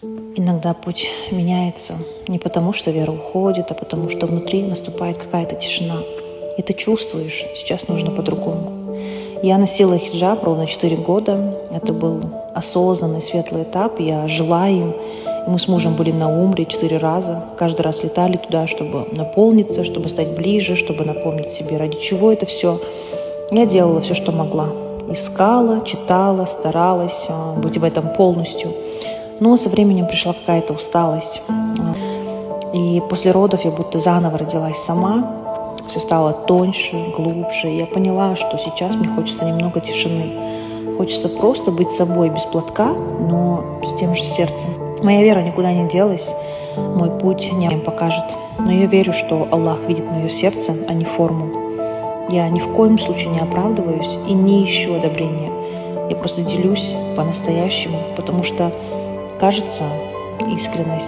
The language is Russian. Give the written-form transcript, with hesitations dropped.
Иногда путь меняется не потому, что вера уходит, а потому, что внутри наступает какая-то тишина. И ты чувствуешь, сейчас нужно по-другому. Я носила хиджаб ровно 4 года. Это был осознанный светлый этап. Я жила им. И мы с мужем были на Умре 4 раза. Каждый раз летали туда, чтобы наполниться, чтобы стать ближе, чтобы напомнить себе, ради чего это все. Я делала все, что могла. Искала, читала, старалась быть в этом полностью. Но со временем пришла какая-то усталость. И после родов я будто заново родилась сама. Все стало тоньше, глубже. Я поняла, что сейчас мне хочется немного тишины. Хочется просто быть собой без платка, но с тем же сердцем. Моя вера никуда не делась. Мой путь не им покажет. Но я верю, что Аллах видит мое сердце, а не форму. Я ни в коем случае не оправдываюсь и не ищу одобрения. Я просто делюсь по-настоящему, потому что, кажется, искренность